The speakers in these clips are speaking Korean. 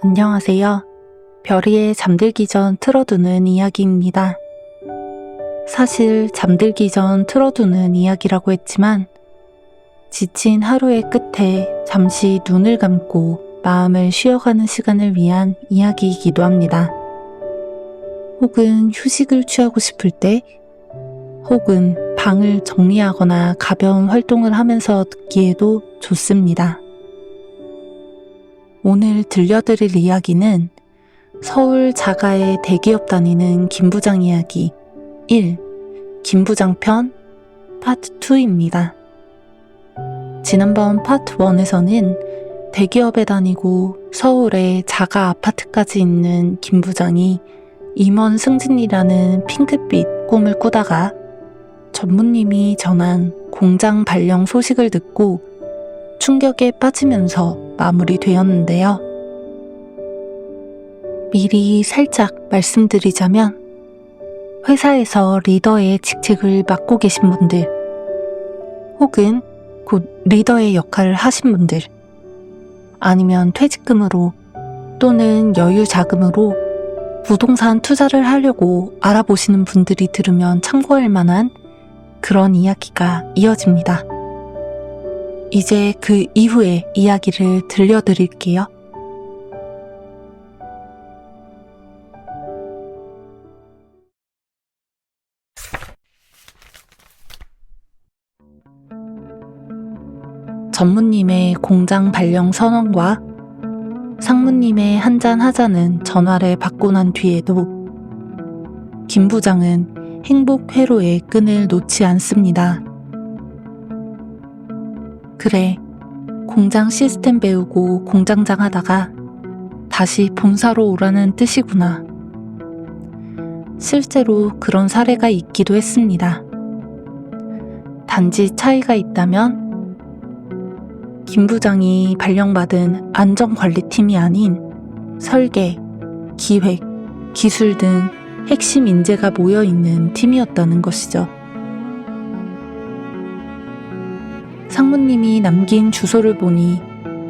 안녕하세요. 별이의 잠들기 전 틀어두는 이야기입니다. 사실 잠들기 전 틀어두는 이야기라고 했지만 지친 하루의 끝에 잠시 눈을 감고 마음을 쉬어가는 시간을 위한 이야기이기도 합니다. 혹은 휴식을 취하고 싶을 때, 혹은 방을 정리하거나 가벼운 활동을 하면서 듣기에도 좋습니다. 오늘 들려드릴 이야기는 서울 자가의 대기업 다니는 김부장 이야기 1. 김부장 편 파트 2입니다. 지난번 파트 1에서는 대기업에 다니고 서울에 자가 아파트까지 있는 김부장이 임원 승진이라는 핑크빛 꿈을 꾸다가 전무님이 전한 공장 발령 소식을 듣고 충격에 빠지면서 마무리되었는데요. 미리 살짝 말씀드리자면 회사에서 리더의 직책을 맡고 계신 분들 혹은 곧 리더의 역할을 하신 분들 아니면 퇴직금으로 또는 여유 자금으로 부동산 투자를 하려고 알아보시는 분들이 들으면 참고할 만한 그런 이야기가 이어집니다. 이제 그 이후의 이야기를 들려드릴게요. 전무님의 공장 발령 선언과 상무님의 한잔 하자는 전화를 받고 난 뒤에도 김 부장은 행복 회로의 끈을 놓지 않습니다. 그래, 공장 시스템 배우고 공장장 하다가 다시 본사로 오라는 뜻이구나. 실제로 그런 사례가 있기도 했습니다. 단지 차이가 있다면 김 부장이 발령받은 안전관리팀이 아닌 설계, 기획, 기술 등 핵심 인재가 모여있는 팀이었다는 것이죠. 상무님이 남긴 주소를 보니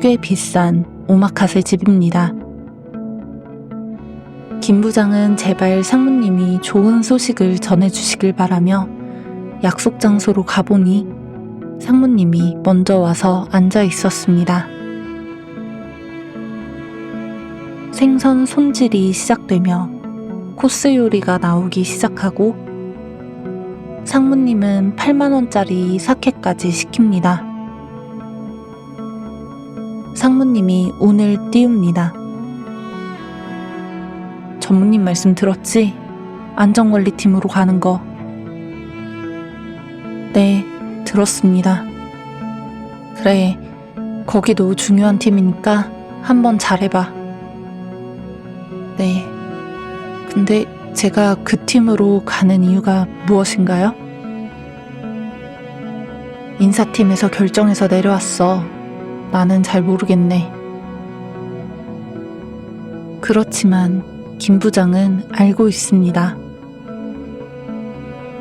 꽤 비싼 오마카세 집입니다. 김 부장은 제발 상무님이 좋은 소식을 전해주시길 바라며 약속 장소로 가보니 상무님이 먼저 와서 앉아 있었습니다. 생선 손질이 시작되며 코스 요리가 나오기 시작하고 상무님은 8만원짜리 사케까지 시킵니다. 상무님이 오늘 띄웁니다. 전무님 말씀 들었지? 안전관리팀으로 가는 거. 네, 들었습니다. 그래, 거기도 중요한 팀이니까 한번 잘해봐. 네, 근데 제가 그 팀으로 가는 이유가 무엇인가요? 인사팀에서 결정해서 내려왔어. 나는 잘 모르겠네. 그렇지만 김 부장은 알고 있습니다.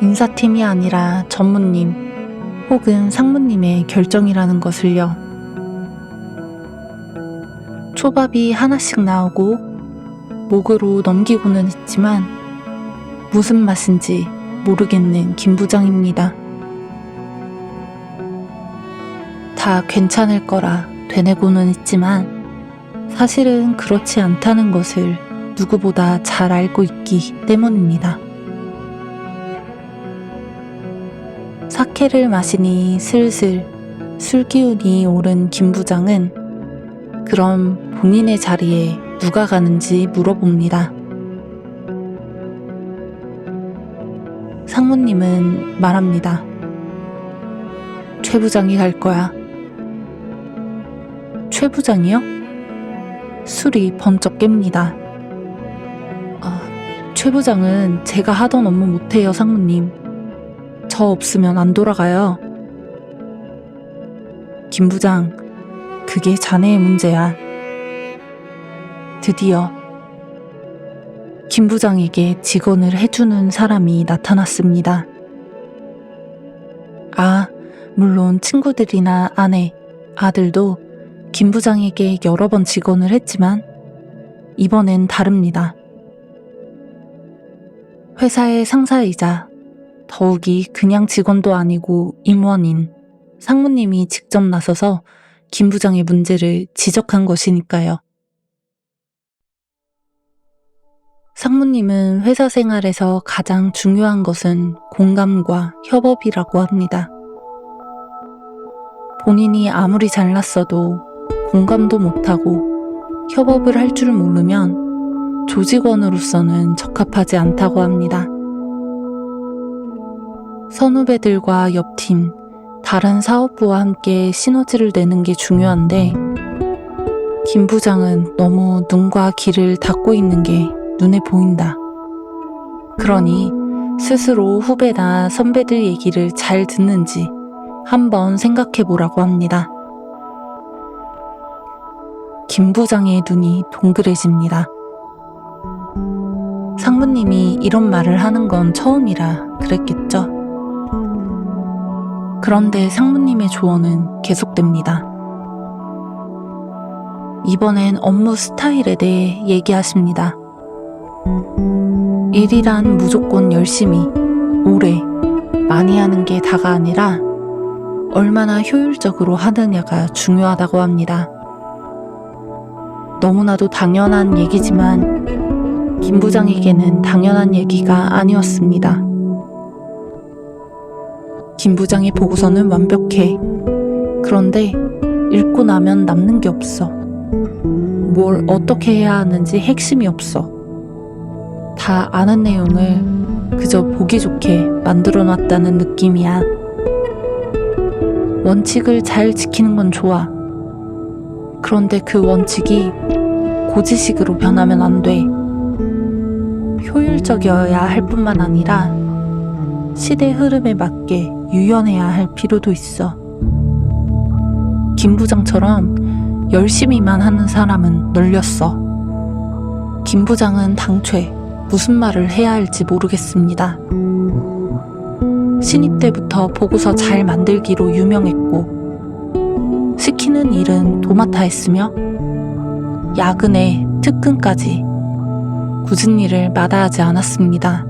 인사팀이 아니라 전무님 혹은 상무님의 결정이라는 것을요. 초밥이 하나씩 나오고 목으로 넘기고는 있지만 무슨 맛인지 모르겠는 김 부장입니다. 다 괜찮을 거라 되뇌고는 있지만 사실은 그렇지 않다는 것을 누구보다 잘 알고 있기 때문입니다. 사케를 마시니 슬슬 술기운이 오른 김 부장은 그럼 본인의 자리에 누가 가는지 물어봅니다. 상무님은 말합니다. 최 부장이 갈 거야. 최 부장이요? 술이 번쩍 깹니다. 최 부장은 제가 하던 업무 못해요, 상무님. 저 없으면 안 돌아가요. 김 부장, 그게 자네의 문제야. 드디어 김 부장에게 직언을 해주는 사람이 나타났습니다. 물론 친구들이나 아내, 아들도 김 부장에게 여러 번 직언을 했지만 이번엔 다릅니다. 회사의 상사이자 더욱이 그냥 직원도 아니고 임원인 상무님이 직접 나서서 김 부장의 문제를 지적한 것이니까요. 상무님은 회사 생활에서 가장 중요한 것은 공감과 협업이라고 합니다. 본인이 아무리 잘났어도 공감도 못하고 협업을 할 줄 모르면 조직원으로서는 적합하지 않다고 합니다. 선후배들과 옆팀, 다른 사업부와 함께 시너지를 내는 게 중요한데 김 부장은 너무 눈과 귀를 닫고 있는 게 눈에 보인다. 그러니 스스로 후배나 선배들 얘기를 잘 듣는지 한번 생각해 보라고 합니다. 김 부장의 눈이 동그래집니다. 상무님이 이런 말을 하는 건 처음이라 그랬겠죠. 그런데 상무님의 조언은 계속됩니다. 이번엔 업무 스타일에 대해 얘기하십니다. 일이란 무조건 열심히, 오래, 많이 하는 게 다가 아니라 얼마나 효율적으로 하느냐가 중요하다고 합니다. 너무나도 당연한 얘기지만 김 부장에게는 당연한 얘기가 아니었습니다. 김 부장의 보고서는 완벽해. 그런데 읽고 나면 남는 게 없어. 뭘 어떻게 해야 하는지 핵심이 없어. 다 아는 내용을 그저 보기 좋게 만들어 놨다는 느낌이야. 원칙을 잘 지키는 건 좋아. 그런데 그 원칙이 고지식으로 변하면 안 돼. 효율적이어야 할 뿐만 아니라 시대 흐름에 맞게 유연해야 할 필요도 있어. 김 부장처럼 열심히만 하는 사람은 널렸어. 김 부장은 당최 무슨 말을 해야 할지 모르겠습니다. 신입 때부터 보고서 잘 만들기로 유명했고 시키는 일은 도맡아 했으며 야근에 특근까지 굳은 일을 마다하지 않았습니다.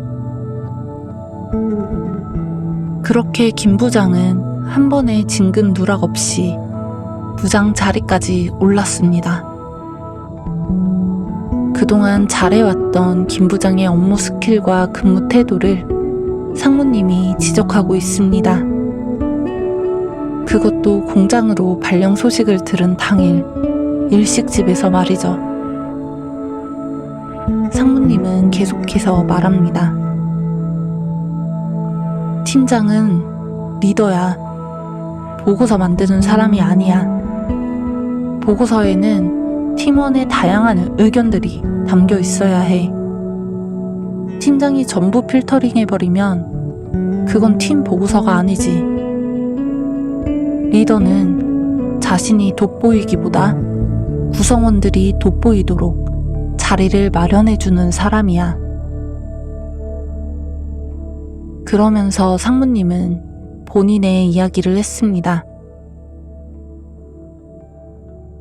그렇게 김 부장은 한 번에 진급 누락 없이 부장 자리까지 올랐습니다. 그동안 잘해왔던 김 부장의 업무 스킬과 근무 태도를 상무님이 지적하고 있습니다. 그것도 공장으로 발령 소식을 들은 당일 일식집에서 말이죠. 상무님은 계속해서 말합니다. 팀장은 리더야. 보고서 만드는 사람이 아니야. 보고서에는 팀원의 다양한 의견들이 담겨 있어야 해. 팀장이 전부 필터링해버리면 그건 팀 보고서가 아니지. 리더는 자신이 돋보이기보다 구성원들이 돋보이도록 자리를 마련해주는 사람이야. 그러면서 상무님은 본인의 이야기를 했습니다.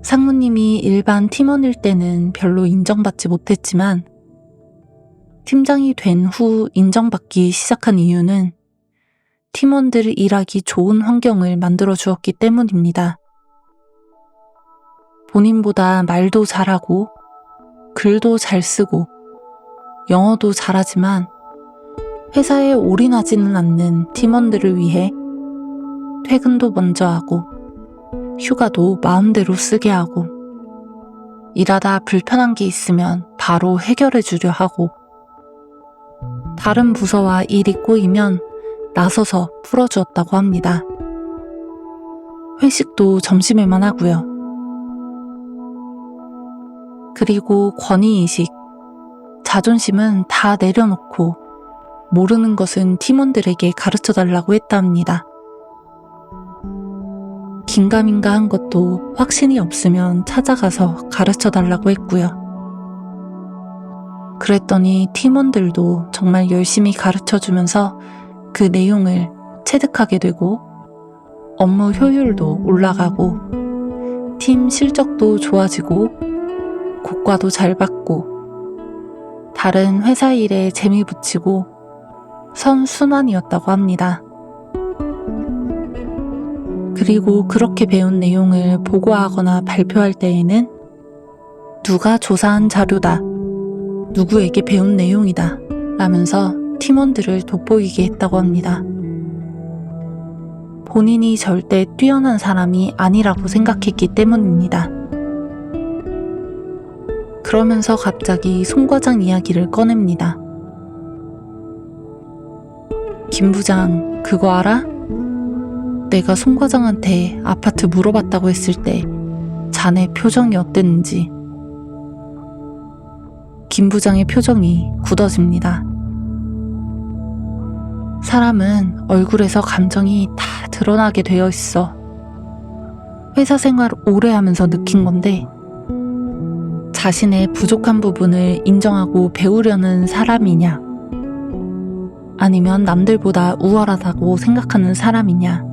상무님이 일반 팀원일 때는 별로 인정받지 못했지만 팀장이 된 후 인정받기 시작한 이유는 팀원들 일하기 좋은 환경을 만들어 주었기 때문입니다. 본인보다 말도 잘하고 글도 잘 쓰고 영어도 잘하지만 회사에 올인하지는 않는 팀원들을 위해 퇴근도 먼저 하고 휴가도 마음대로 쓰게 하고 일하다 불편한 게 있으면 바로 해결해 주려 하고 다른 부서와 일이 꼬이면 나서서 풀어주었다고 합니다. 회식도 점심에만 하고요. 그리고 권위의식, 자존심은 다 내려놓고 모르는 것은 팀원들에게 가르쳐달라고 했답니다. 긴가민가 한 것도 확신이 없으면 찾아가서 가르쳐달라고 했고요. 그랬더니 팀원들도 정말 열심히 가르쳐주면서 그 내용을 체득하게 되고 업무 효율도 올라가고 팀 실적도 좋아지고 고과도 잘 받고 다른 회사 일에 재미 붙이고 선순환이었다고 합니다. 그리고 그렇게 배운 내용을 보고하거나 발표할 때에는 누가 조사한 자료다, 누구에게 배운 내용이다 라면서 팀원들을 돋보이게 했다고 합니다. 본인이 절대 뛰어난 사람이 아니라고 생각했기 때문입니다. 그러면서 갑자기 송 과장 이야기를 꺼냅니다. 김 부장, 그거 알아? 내가 송 과장한테 아파트 물어봤다고 했을 때 자네 표정이 어땠는지. 김 부장의 표정이 굳어집니다. 사람은 얼굴에서 감정이 다 드러나게 되어 있어. 회사 생활 오래 하면서 느낀 건데, 자신의 부족한 부분을 인정하고 배우려는 사람이냐, 아니면 남들보다 우월하다고 생각하는 사람이냐,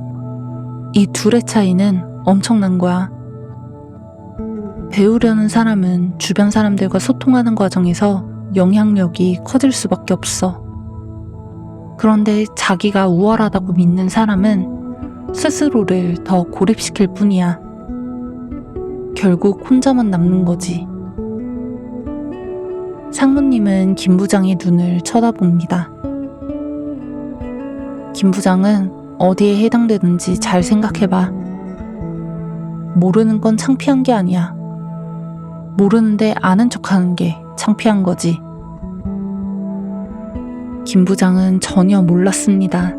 이 둘의 차이는 엄청난 거야. 배우려는 사람은 주변 사람들과 소통하는 과정에서 영향력이 커질 수밖에 없어. 그런데 자기가 우월하다고 믿는 사람은 스스로를 더 고립시킬 뿐이야. 결국 혼자만 남는 거지. 상무님은 김 부장의 눈을 쳐다봅니다. 김 부장은 어디에 해당되는지 잘 생각해봐. 모르는 건 창피한 게 아니야. 모르는데 아는 척하는 게 창피한 거지. 김 부장은 전혀 몰랐습니다.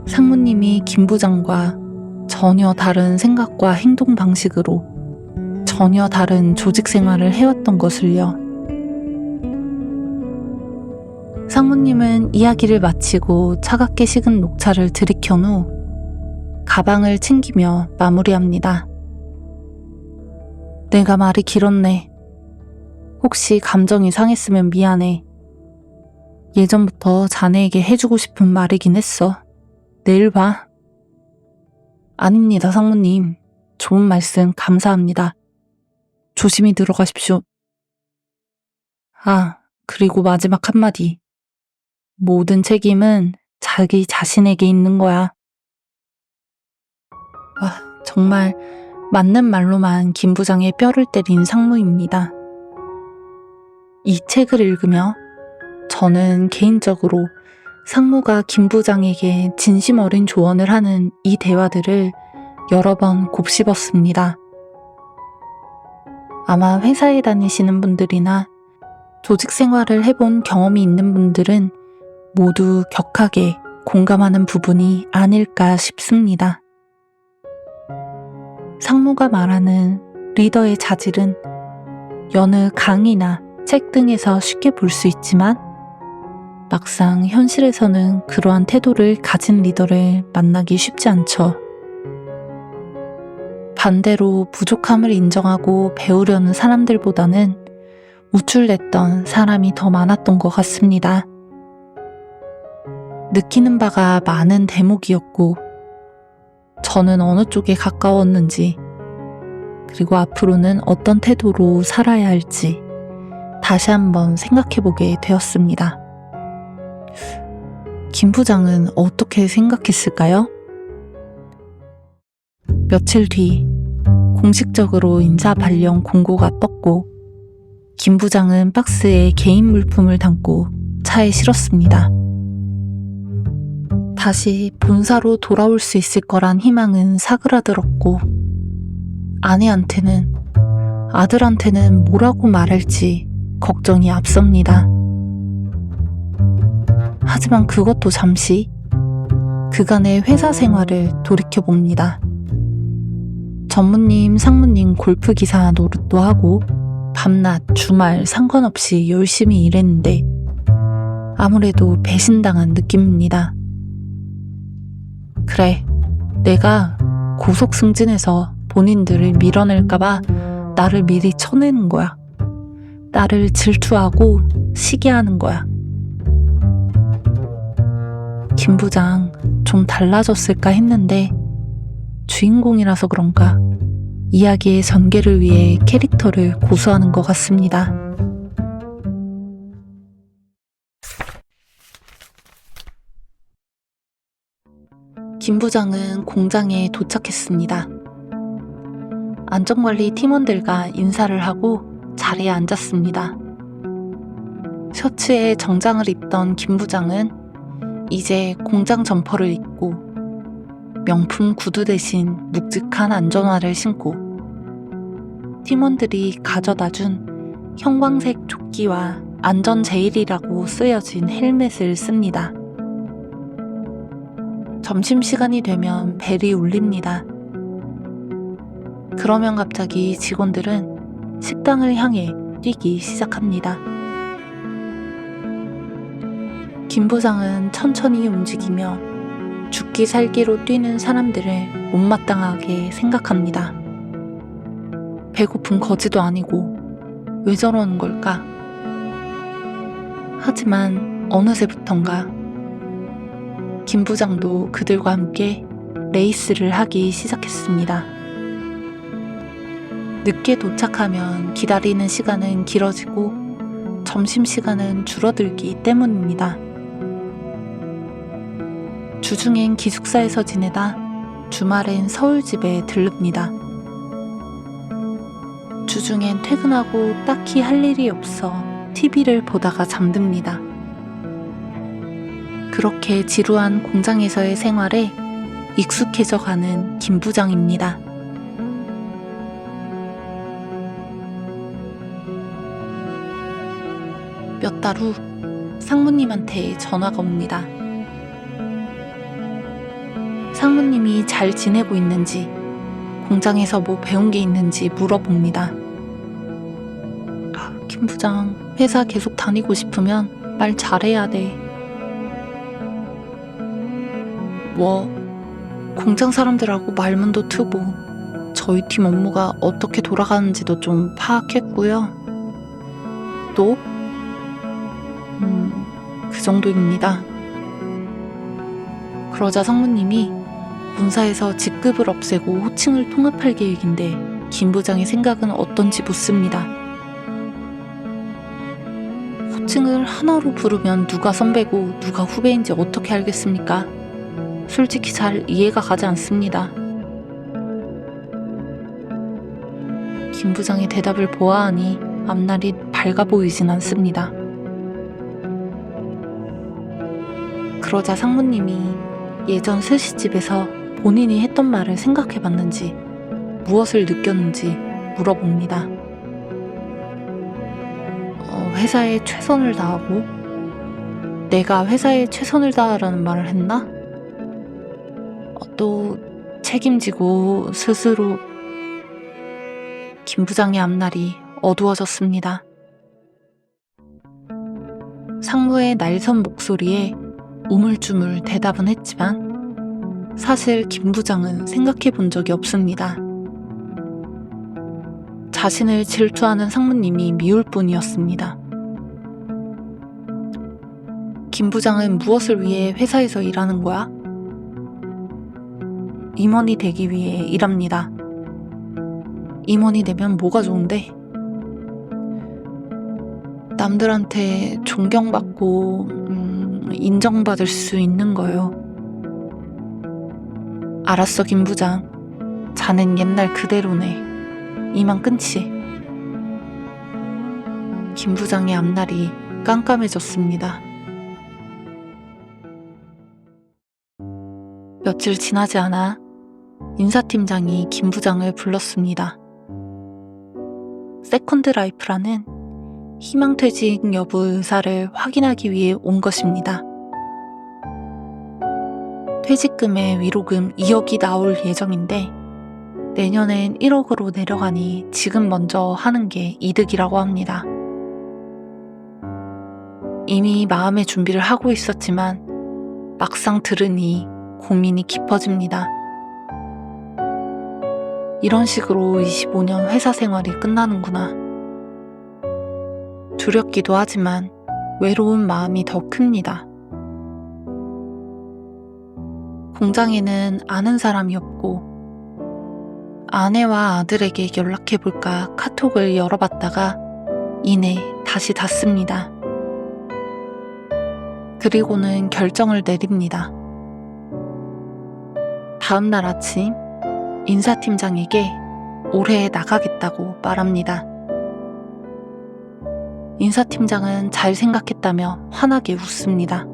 상무님이 김 부장과 전혀 다른 생각과 행동 방식으로 전혀 다른 조직 생활을 해왔던 것을요. 상무님은 이야기를 마치고 차갑게 식은 녹차를 들이켠 후 가방을 챙기며 마무리합니다. 내가 말이 길었네. 혹시 감정이 상했으면 미안해. 예전부터 자네에게 해주고 싶은 말이긴 했어. 내일 봐. 아닙니다, 상무님. 좋은 말씀 감사합니다. 조심히 들어가십시오. 아, 그리고 마지막 한마디. 모든 책임은 자기 자신에게 있는 거야. 정말 맞는 말로만 김 부장의 뼈를 때린 상무입니다. 이 책을 읽으며 저는 개인적으로 상무가 김 부장에게 진심 어린 조언을 하는 이 대화들을 여러 번 곱씹었습니다. 아마 회사에 다니시는 분들이나 조직 생활을 해본 경험이 있는 분들은 모두 격하게 공감하는 부분이 아닐까 싶습니다. 상무가 말하는 리더의 자질은 여느 강의나 책 등에서 쉽게 볼 수 있지만 막상 현실에서는 그러한 태도를 가진 리더를 만나기 쉽지 않죠. 반대로 부족함을 인정하고 배우려는 사람들보다는 우쭐댔던 사람이 더 많았던 것 같습니다. 느끼는 바가 많은 대목이었고 저는 어느 쪽에 가까웠는지 그리고 앞으로는 어떤 태도로 살아야 할지 다시 한번 생각해보게 되었습니다. 김 부장은 어떻게 생각했을까요? 며칠 뒤 공식적으로 인사 발령 공고가 떴고 김 부장은 박스에 개인 물품을 담고 차에 실었습니다. 다시 본사로 돌아올 수 있을 거란 희망은 사그라들었고 아내한테는 아들한테는 뭐라고 말할지 걱정이 앞섭니다. 하지만 그것도 잠시 그간의 회사 생활을 돌이켜봅니다. 전무님, 상무님 골프기사 노릇도 하고 밤낮, 주말 상관없이 열심히 일했는데 아무래도 배신당한 느낌입니다. 그래, 내가 고속 승진해서 본인들을 밀어낼까봐 나를 미리 쳐내는 거야. 나를 질투하고 시기하는 거야. 김 부장 좀 달라졌을까 했는데 주인공이라서 그런가 이야기의 전개를 위해 캐릭터를 고수하는 것 같습니다. 김 부장은 공장에 도착했습니다. 안전관리 팀원들과 인사를 하고 자리에 앉았습니다. 셔츠에 정장을 입던 김 부장은 이제 공장 점퍼를 입고 명품 구두 대신 묵직한 안전화를 신고 팀원들이 가져다준 형광색 조끼와 안전제일이라고 쓰여진 헬멧을 씁니다. 점심시간이 되면 벨이 울립니다. 그러면 갑자기 직원들은 식당을 향해 뛰기 시작합니다. 김 부장은 천천히 움직이며 죽기 살기로 뛰는 사람들을 못마땅하게 생각합니다. 배고픈 거지도 아니고 왜 저러는 걸까? 하지만 어느새부턴가 김 부장도 그들과 함께 레이스를 하기 시작했습니다. 늦게 도착하면 기다리는 시간은 길어지고 점심시간은 줄어들기 때문입니다. 주중엔 기숙사에서 지내다 주말엔 서울집에 들릅니다. 주중엔 퇴근하고 딱히 할 일이 없어 TV를 보다가 잠듭니다. 그렇게 지루한 공장에서의 생활에 익숙해져 가는 김 부장입니다. 몇 달 후 상무님한테 전화가 옵니다. 상무님이 잘 지내고 있는지, 공장에서 뭐 배운 게 있는지 물어봅니다. 김 부장, 회사 계속 다니고 싶으면 말 잘해야 돼. 뭐, 공장 사람들하고 말문도 트고 저희 팀 업무가 어떻게 돌아가는지도 좀 파악했고요. 또? 그 정도입니다. 그러자 상무님이 본사에서 직급을 없애고 호칭을 통합할 계획인데 김 부장의 생각은 어떤지 묻습니다. 호칭을 하나로 부르면 누가 선배고 누가 후배인지 어떻게 알겠습니까? 솔직히 잘 이해가 가지 않습니다. 김 부장의 대답을 보아하니 앞날이 밝아 보이진 않습니다. 그러자 상무님이 예전 스시집에서 본인이 했던 말을 생각해봤는지 무엇을 느꼈는지 물어봅니다. 회사에 최선을 다하고? 내가 회사에 최선을 다하라는 말을 했나? 또 책임지고 스스로. 김 부장의 앞날이 어두워졌습니다. 상무의 날선 목소리에 우물쭈물 대답은 했지만 사실 김 부장은 생각해 본 적이 없습니다. 자신을 질투하는 상무님이 미울 뿐이었습니다. 김 부장은 무엇을 위해 회사에서 일하는 거야? 임원이 되기 위해 일합니다. 임원이 되면 뭐가 좋은데? 남들한테 존경받고 인정받을 수 있는 거요. 알았어, 김 부장. 자넨 옛날 그대로네. 이만 끊지. 김 부장의 앞날이 깜깜해졌습니다. 며칠 지나지 않아 인사팀장이 김 부장을 불렀습니다. 세컨드 라이프라는 희망퇴직 여부 의사를 확인하기 위해 온 것입니다. 퇴직금의 위로금 2억이 나올 예정인데 내년엔 1억으로 내려가니 지금 먼저 하는 게 이득이라고 합니다. 이미 마음의 준비를 하고 있었지만 막상 들으니 고민이 깊어집니다. 이런 식으로 25년 회사 생활이 끝나는구나. 두렵기도 하지만 외로운 마음이 더 큽니다. 공장에는 아는 사람이 없고 아내와 아들에게 연락해볼까 카톡을 열어봤다가 이내 다시 닫습니다. 그리고는 결정을 내립니다. 다음 날 아침 인사팀장에게 올해 나가겠다고 말합니다. 인사팀장은 잘 생각했다며 환하게 웃습니다.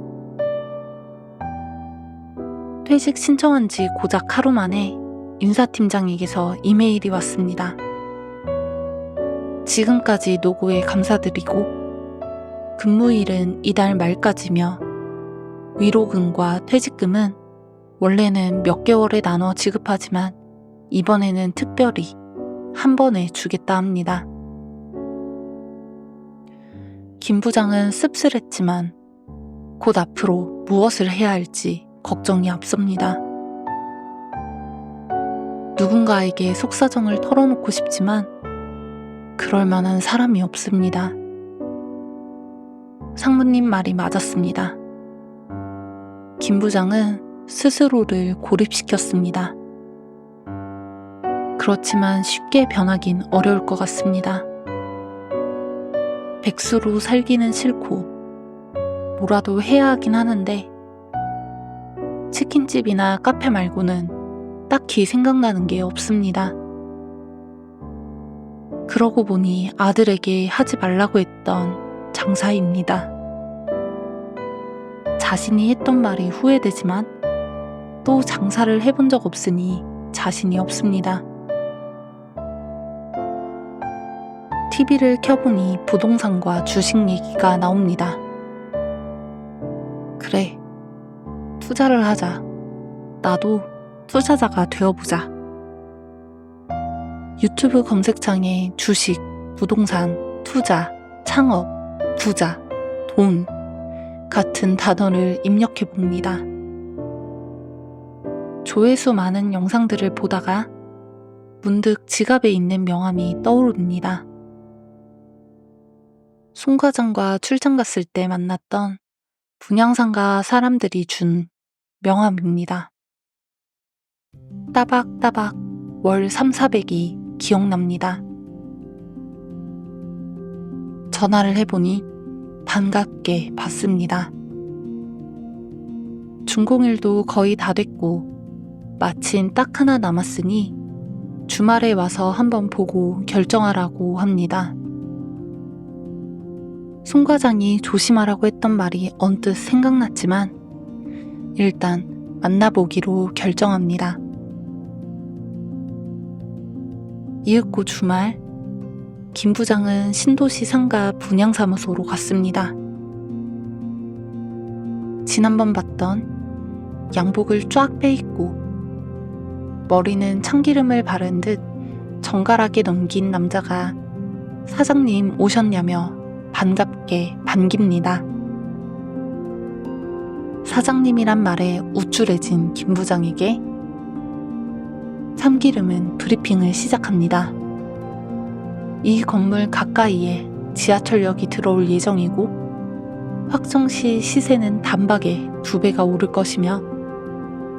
퇴직 신청한 지 고작 하루 만에 인사팀장에게서 이메일이 왔습니다. 지금까지 노고에 감사드리고 근무일은 이달 말까지며 위로금과 퇴직금은 원래는 몇 개월에 나눠 지급하지만 이번에는 특별히 한 번에 주겠다 합니다. 김 부장은 씁쓸했지만 곧 앞으로 무엇을 해야 할지 걱정이 앞섭니다. 누군가에게 속사정을 털어놓고 싶지만 그럴 만한 사람이 없습니다. 상무님 말이 맞았습니다. 김 부장은 스스로를 고립시켰습니다. 그렇지만 쉽게 변하긴 어려울 것 같습니다. 백수로 살기는 싫고 뭐라도 해야 하긴 하는데 치킨집이나 카페 말고는 딱히 생각나는 게 없습니다. 그러고 보니 아들에게 하지 말라고 했던 장사입니다. 자신이 했던 말이 후회되지만 또 장사를 해본 적 없으니 자신이 없습니다. TV를 켜보니 부동산과 주식 얘기가 나옵니다. 그래, 투자를 하자. 나도 투자자가 되어보자. 유튜브 검색창에 주식, 부동산, 투자, 창업, 부자, 돈 같은 단어를 입력해봅니다. 조회수 많은 영상들을 보다가 문득 지갑에 있는 명함이 떠오릅니다. 송 과장과 출장 갔을 때 만났던 분양상가 사람들이 준 명함입니다. 따박따박 월 3,400이 기억납니다. 전화를 해보니 반갑게 받습니다. 준공일도 거의 다 됐고 마침 딱 하나 남았으니 주말에 와서 한번 보고 결정하라고 합니다. 송 과장이 조심하라고 했던 말이 언뜻 생각났지만 일단 만나보기로 결정합니다. 이윽고 주말, 김 부장은 신도시 상가 분양사무소로 갔습니다. 지난번 봤던 양복을 쫙 빼입고 머리는 참기름을 바른 듯 정갈하게 넘긴 남자가 사장님 오셨냐며 반갑게 반깁니다. 사장님이란 말에 우쭐해진 김 부장에게 참기름은 브리핑을 시작합니다. 이 건물 가까이에 지하철역이 들어올 예정이고 확정 시 시세는 단박에 2배가 오를 것이며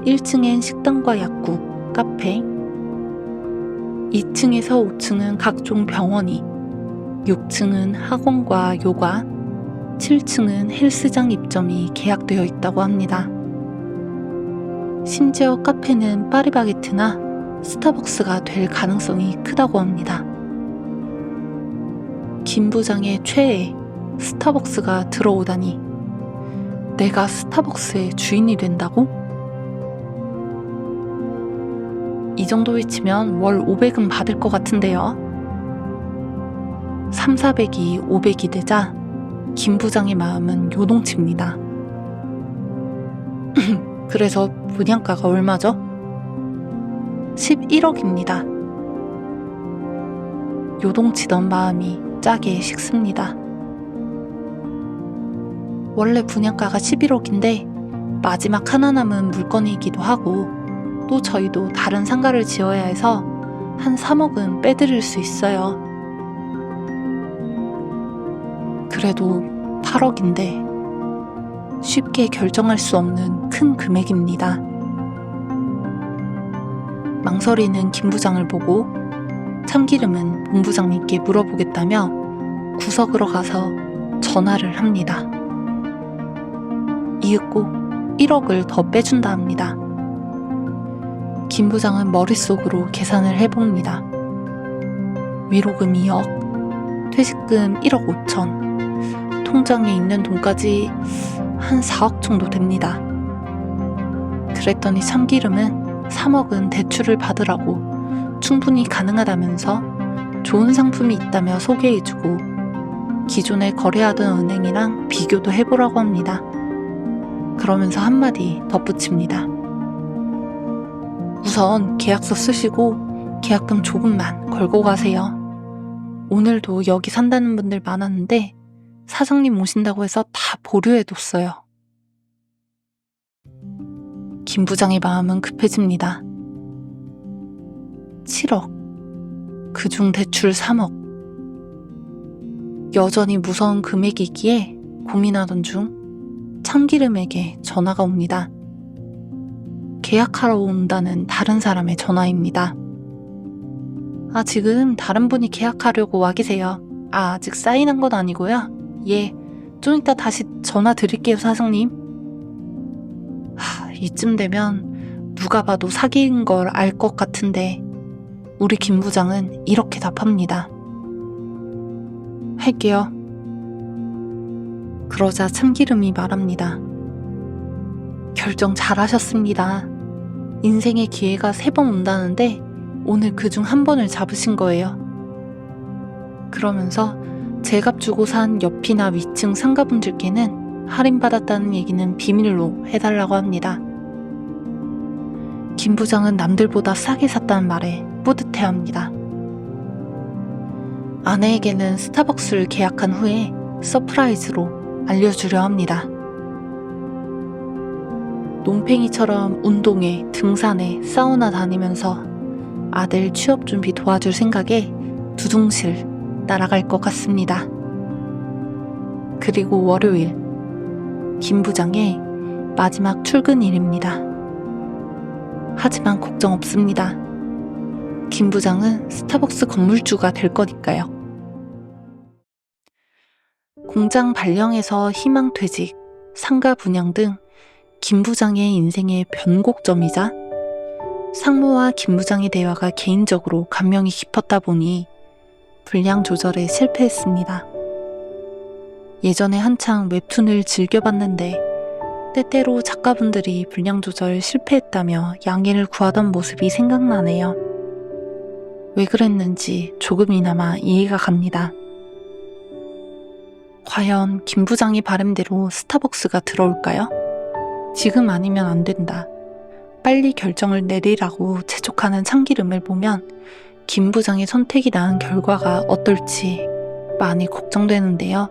1층엔 식당과 약국, 카페, 2층에서 5층은 각종 병원이, 6층은 학원과 요가, 7층은 헬스장 입점이 계약되어 있다고 합니다. 심지어 카페는 파리바게트나 스타벅스가 될 가능성이 크다고 합니다. 김 부장의 최애 스타벅스가 들어오다니 내가 스타벅스의 주인이 된다고? 이 정도 위치면 월 500은 받을 것 같은데요. 3,400이 500이 되자 김 부장의 마음은 요동칩니다. 그래서 분양가가 얼마죠? 11억입니다. 요동치던 마음이 짜게 식습니다. 원래 분양가가 11억인데 마지막 하나 남은 물건이기도 하고 또 저희도 다른 상가를 지어야 해서 한 3억은 빼드릴 수 있어요. 그래도 8억인데 쉽게 결정할 수 없는 큰 금액입니다. 망설이는 김 부장을 보고 참기름은 본부장님께 물어보겠다며 구석으로 가서 전화를 합니다. 이윽고 1억을 더 빼준다 합니다. 김 부장은 머릿속으로 계산을 해봅니다. 위로금 2억, 퇴직금 1억 5천, 통장에 있는 돈까지 한 4억 정도 됩니다. 그랬더니 참기름은 3억은 대출을 받으라고 충분히 가능하다면서 좋은 상품이 있다며 소개해주고 기존에 거래하던 은행이랑 비교도 해보라고 합니다. 그러면서 한마디 덧붙입니다. 우선 계약서 쓰시고 계약금 조금만 걸고 가세요. 오늘도 여기 산다는 분들 많았는데 사장님 오신다고 해서 다 보류해뒀어요. 김 부장의 마음은 급해집니다. 7억, 그중 대출 3억. 여전히 무서운 금액이기에 고민하던 중 참기름에게 전화가 옵니다. 계약하러 온다는 다른 사람의 전화입니다. 지금 다른 분이 계약하려고 와 계세요. 아직 사인한 건 아니고요. 예, 좀 이따 다시 전화 드릴게요, 사장님. 이쯤 되면 누가 봐도 사기인 걸 알 것 같은데 우리 김 부장은 이렇게 답합니다. 할게요. 그러자 참기름이 말합니다. 결정 잘하셨습니다. 인생의 기회가 3번 온다는데 오늘 그중 한 번을 잡으신 거예요. 그러면서 제값 주고 산 옆이나 위층 상가분들께는 할인받았다는 얘기는 비밀로 해달라고 합니다. 김 부장은 남들보다 싸게 샀다는 말에 뿌듯해합니다. 아내에게는 스타벅스를 계약한 후에 서프라이즈로 알려주려 합니다. 논팽이처럼 운동회, 등산회, 사우나 다니면서 아들 취업 준비 도와줄 생각에 두둥실 날아갈 것 같습니다. 그리고 월요일, 김 부장의 마지막 출근일입니다. 하지만 걱정 없습니다. 김 부장은 스타벅스 건물주가 될 거니까요. 공장 발령에서 희망퇴직, 상가 분양 등 김 부장의 인생의 변곡점이자 상무와 김 부장의 대화가 개인적으로 감명이 깊었다 보니 분량 조절에 실패했습니다. 예전에 한창 웹툰을 즐겨봤는데 때때로 작가분들이 분량 조절 실패했다며 양해를 구하던 모습이 생각나네요. 왜 그랬는지 조금이나마 이해가 갑니다. 과연 김 부장의 바람대로 스타벅스가 들어올까요? 지금 아니면 안 된다. 빨리 결정을 내리라고 재촉하는 참기름을 보면 김 부장의 선택이 낳은 결과가 어떨지 많이 걱정되는데요.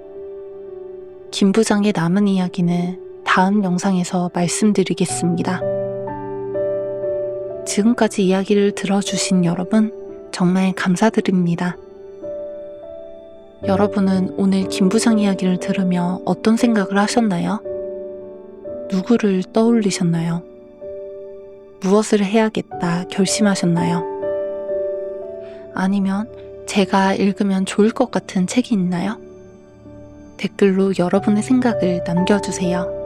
김 부장의 남은 이야기는 다음 영상에서 말씀드리겠습니다. 지금까지 이야기를 들어주신 여러분 정말 감사드립니다. 여러분은 오늘 김 부장 이야기를 들으며 어떤 생각을 하셨나요? 누구를 떠올리셨나요? 무엇을 해야겠다 결심하셨나요? 아니면 제가 읽으면 좋을 것 같은 책이 있나요? 댓글로 여러분의 생각을 남겨주세요.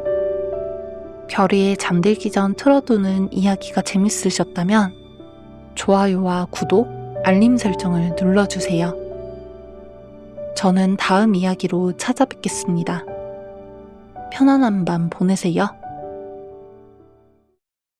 별이의 잠들기 전 틀어두는 이야기가 재밌으셨다면 좋아요와 구독, 알림 설정을 눌러주세요. 저는 다음 이야기로 찾아뵙겠습니다. 편안한 밤 보내세요.